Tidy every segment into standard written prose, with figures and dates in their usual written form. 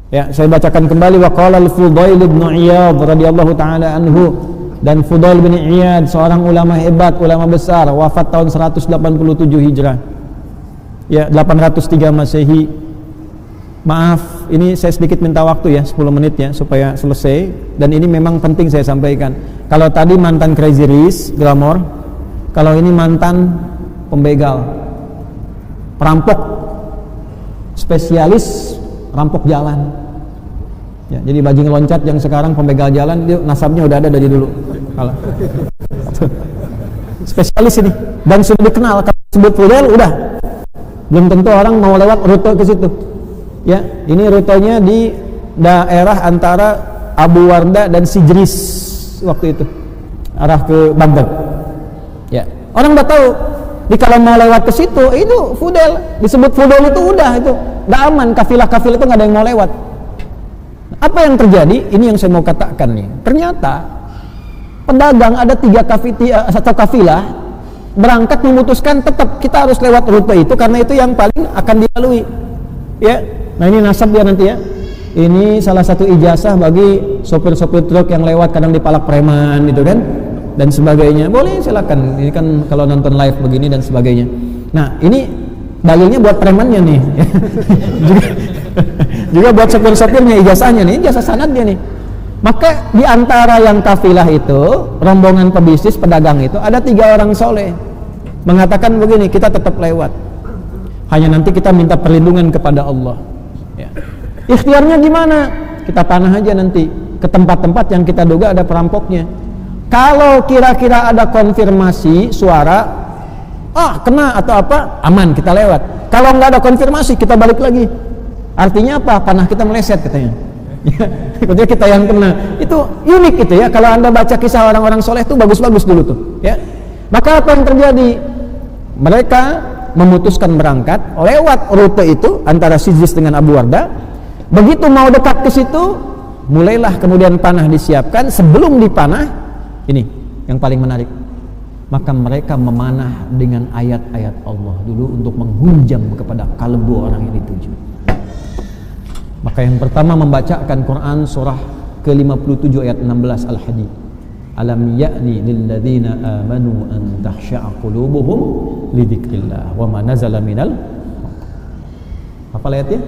Ya, saya bacakan kembali wa qala al-Fudail bin Iyad radhiyallahu taala anhu, dan Fudail bin Iyad seorang ulama hebat, ulama besar, wafat tahun 187 Hijrah. Ya, 803 Masehi. Maaf, ini saya sedikit minta waktu ya, 10 menit ya supaya selesai, dan ini memang penting saya sampaikan. Kalau tadi mantan Crazy Rich, glamor, kalau ini mantan pembegal, perampok, spesialis rampok jalan. Ya, jadi bajing loncat yang sekarang pembegal jalan, dia nasabnya udah ada dari dulu. Kalau spesialis ini dan sudah dikenal, kalau sebut Fudail udah belum tentu orang mau lewat rute ke situ. Ya, ini rutenya di daerah antara Abu Warda dan Sijris waktu itu, arah ke Baghdad. Ya, orang udah tahu. Di kalau mau lewat ke situ, itu Fudail, disebut Fudail itu udah itu, udah aman, kafilah-kafilah itu nggak ada yang mau lewat. Apa yang terjadi? Ini yang saya mau katakan nih. Ternyata pedagang ada 3 kafilah berangkat memutuskan tetap kita harus lewat rute itu karena itu yang paling akan dilalui. Ya, nah ini nasab dia nanti ya. Ini salah satu ijazah bagi sopir-sopir truk yang lewat kadang dipalak preman gitu kan, dan sebagainya. Boleh silakan. Ini kan kalau nonton live begini dan sebagainya. Nah, ini dalilnya buat premannya nih. juga buat sopir-sopirnya, ijazahnya nih, ijazah sanadnya nih. Maka di antara yang kafilah itu, rombongan pebisnis pedagang itu ada 3 orang soleh mengatakan begini, kita tetap lewat, hanya nanti kita minta perlindungan kepada Allah. Ya. Ikhtiarnya gimana? Kita panah aja nanti ke tempat-tempat yang kita duga ada perampoknya. Kalau kira-kira ada konfirmasi suara, kena atau apa, aman, kita lewat. Kalau nggak ada konfirmasi, kita balik lagi. Artinya apa? Panah kita meleset katanya. Katanya kita yang kena. Itu unik itu ya. Kalau Anda baca kisah orang-orang soleh itu bagus-bagus dulu tuh. Ya. Maka apa yang terjadi? Mereka memutuskan berangkat lewat rute itu antara Sijris dengan Abu Warda. Begitu mau dekat ke situ, mulailah kemudian panah disiapkan. Sebelum dipanah, ini yang paling menarik. Maka mereka memanah dengan ayat-ayat Allah dulu untuk menghunjam kepada kalbu orang yang dituju. Maka yang pertama membacakan Quran surah ke-57 ayat 16 Al-Hadid. Alam ya'ni lilladzina amanu an takhsha'a qulubuhum li dzikrillah wa ma nazala minal. Apa ayatnya?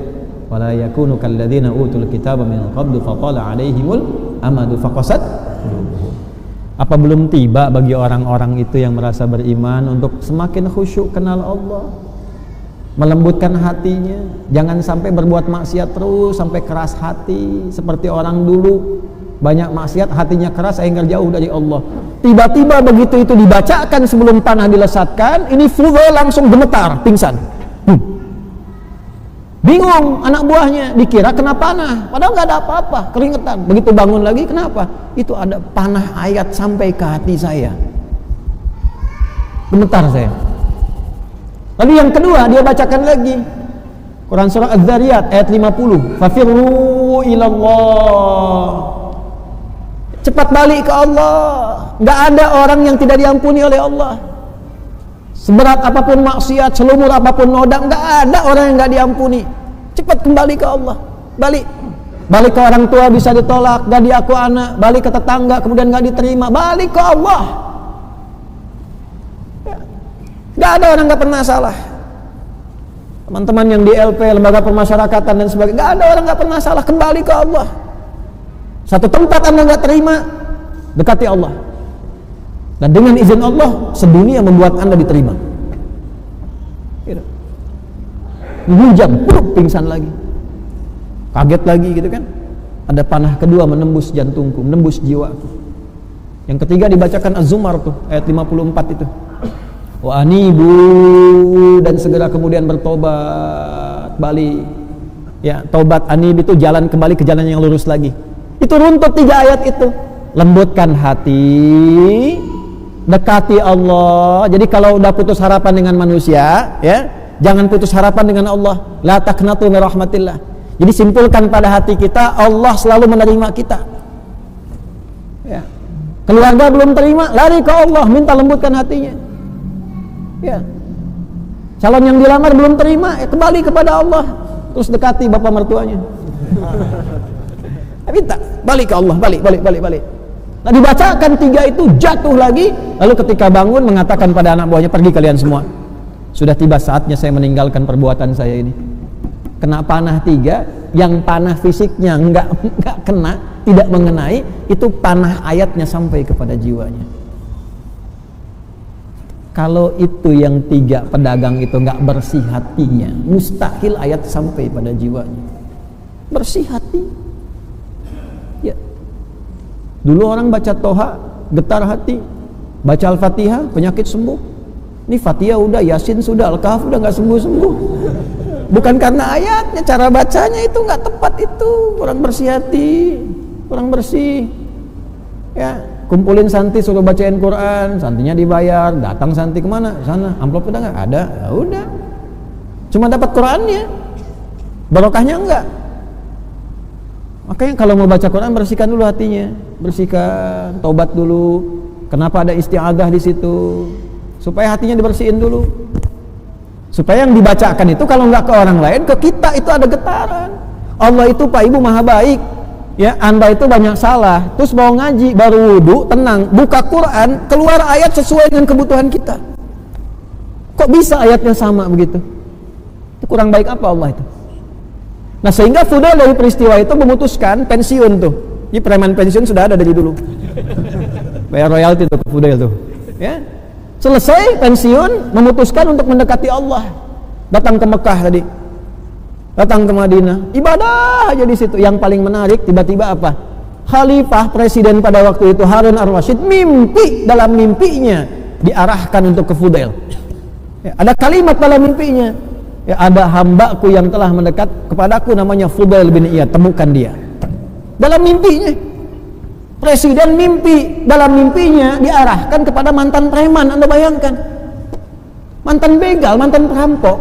Wala yakunu kalladzina utul kitaba min qablu fatala 'alaihimul amadu faqasat qulubuhum. Apa belum tiba bagi orang-orang itu yang merasa beriman untuk semakin khusyuk kenal Allah, melembutkan hatinya, jangan sampai berbuat maksiat terus sampai keras hati seperti orang dulu, banyak maksiat hatinya keras sehingga jauh dari Allah. Tiba-tiba begitu itu dibacakan sebelum panah dilesatkan, ini Fudail langsung gemetar, pingsan. Bingung anak buahnya, dikira kena panah, padahal nggak ada apa-apa, keringetan. Begitu bangun lagi, kenapa? Itu ada panah ayat sampai ke hati saya, gemetar saya. Lalu yang kedua dia bacakan lagi Quran surah Az-Zariyat ayat 50, fafirru ilallah, cepat balik ke Allah. Gak ada orang yang tidak diampuni oleh Allah, seberat apapun maksiat, selumur apapun noda, gak ada orang yang gak diampuni. Cepat kembali ke Allah, balik ke orang tua bisa ditolak, gak diaku anak, balik ke tetangga kemudian gak diterima, balik ke Allah. Gak ada orang gak pernah salah. Teman-teman yang di LP, lembaga pemasyarakatan dan sebagainya, gak ada orang gak pernah salah. Kembali ke Allah. Satu tempat Anda gak terima, dekati Allah, dan dengan izin Allah sedunia membuat Anda diterima. Menghujam, pingsan lagi, kaget lagi gitu kan. Ada panah kedua menembus jantungku, menembus jiwaku. Yang ketiga dibacakan Az-Zumar tuh ayat 54 itu, wa anibu, dan segera kemudian bertobat, balik. Ya, tobat, anib itu jalan kembali ke jalan yang lurus lagi. Itu runtut 3 ayat itu. Lembutkan hati, dekati Allah. Jadi kalau udah putus harapan dengan manusia, ya, jangan putus harapan dengan Allah. La taqnatu min rahmatillah. Jadi simpulkan pada hati kita, Allah selalu menerima kita. Ya. Keluarga belum terima, lari ke Allah, minta lembutkan hatinya. Ya. Calon yang dilamar belum terima, kembali kepada Allah, terus dekati bapak mertuanya. Minta balik ke Allah, balik. Nah, dibacakan 3 itu, jatuh lagi, lalu ketika bangun mengatakan pada anak buahnya, pergi kalian semua, sudah tiba saatnya saya meninggalkan perbuatan saya ini. Kena panah 3, yang panah fisiknya enggak kena, tidak mengenai, itu panah ayatnya sampai kepada jiwanya. Kalau itu yang 3 pedagang itu enggak bersih hatinya, mustahil ayat sampai pada jiwanya. Bersih hati. Ya. Dulu orang baca Toha, getar hati. Baca Al-Fatihah, penyakit sembuh. Ini Fatihah udah, Yasin sudah, Al-Kahf udah nggak sembuh-sembuh. Bukan karena ayatnya, cara bacanya itu nggak tepat itu. Kurang bersih hati, kurang bersih. Ya, kumpulin santi suruh bacain Quran, santinya dibayar, datang santi kemana? Sana, amplop udah nggak ada, ya udah. Cuma dapat Qurannya, barokahnya enggak. Makanya kalau mau baca Quran, bersihkan dulu hatinya, bersihkan, taubat dulu. Kenapa ada isti'adzah di situ? Supaya hatinya dibersihin dulu. Supaya yang dibacakan itu kalau nggak ke orang lain, ke kita itu ada getaran. Allah itu Pak Ibu maha baik. Ya, Anda itu banyak salah, terus mau ngaji, baru wudu, tenang, buka Quran, keluar ayat sesuai dengan kebutuhan kita. Kok bisa ayatnya sama begitu? Itu kurang baik apa Allah itu? Nah, sehingga Fudail dari peristiwa itu memutuskan pensiun tuh. Ini preman pensiun sudah ada dari dulu. Bayar royalti tuh Fudail tuh. Ya. Selesai pensiun, memutuskan untuk mendekati Allah. Datang ke Mekah tadi. Datang ke Madinah. Ibadah aja di situ. Yang paling menarik tiba-tiba apa? Khalifah presiden pada waktu itu Harun ar-Rasyid mimpi, dalam mimpinya diarahkan untuk ke Fudail. Ya, ada kalimat dalam mimpinya. Ya, ada hambaku yang telah mendekat kepadaku namanya Fudail bin Iyad, temukan dia. Dalam mimpinya, presiden mimpi, dalam mimpinya diarahkan kepada mantan preman. Anda bayangkan, mantan begal, mantan perampok,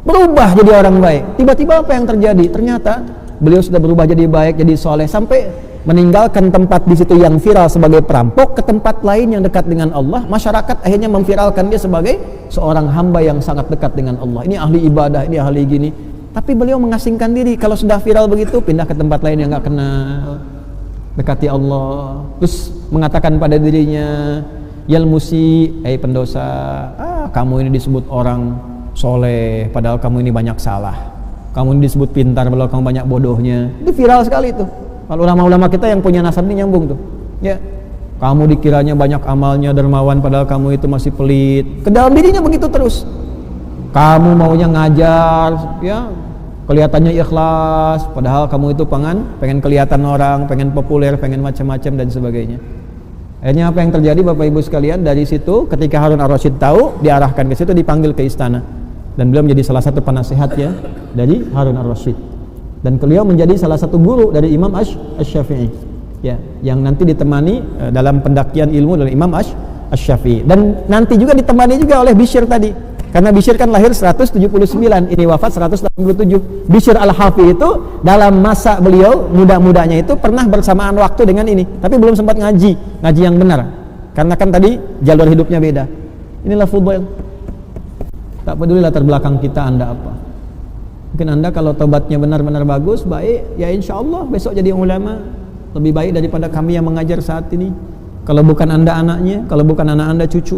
berubah jadi orang baik. Tiba-tiba apa yang terjadi? Ternyata beliau sudah berubah jadi baik, jadi soleh, sampai meninggalkan tempat di situ yang viral sebagai perampok ke tempat lain yang dekat dengan Allah. Masyarakat akhirnya memviralkan dia sebagai seorang hamba yang sangat dekat dengan Allah. Ini ahli ibadah, ini ahli gini. Tapi beliau mengasingkan diri. Kalau sudah viral begitu, pindah ke tempat lain yang nggak kenal, dekati Allah. Terus mengatakan pada dirinya, Yalmusi, pendosa, kamu ini disebut orang soleh, padahal kamu ini banyak salah. Kamu ini disebut pintar, padahal kamu banyak bodohnya. Itu viral sekali itu. Kalau ulama-ulama kita yang punya nasab ini nyambung tuh. Ya, kamu dikiranya banyak amalnya, dermawan, padahal kamu itu masih pelit. Ke dalam dirinya begitu terus. Kamu maunya ngajar, ya, kelihatannya ikhlas, padahal kamu itu pengen kelihatan orang, pengen populer, pengen macam-macam dan sebagainya. Akhirnya apa yang terjadi Bapak Ibu sekalian? Dari situ ketika Harun ar-Rasyid tahu, diarahkan ke situ, dipanggil ke istana. Dan beliau menjadi salah satu penasehatnya dari Harun ar-Rasyid. Dan beliau menjadi salah satu guru dari Imam Asy-Syafi'i, ya, yang nanti ditemani dalam pendakian ilmu dari Imam Asy-Syafi'i, dan nanti juga ditemani juga oleh Bishr tadi, karena Bishr kan lahir 179, ini wafat 187. Bishr al-Hafi itu dalam masa beliau muda-mudanya itu pernah bersamaan waktu dengan ini, tapi belum sempat ngaji yang benar, karena kan tadi jalur hidupnya beda. Inilah Fudail. Tak peduli latar belakang kita, Anda apa. Mungkin Anda kalau tobatnya benar-benar bagus, baik, ya insya Allah besok jadi ulama, lebih baik daripada kami yang mengajar saat ini. Kalau bukan Anda anaknya, kalau bukan anak Anda cucu.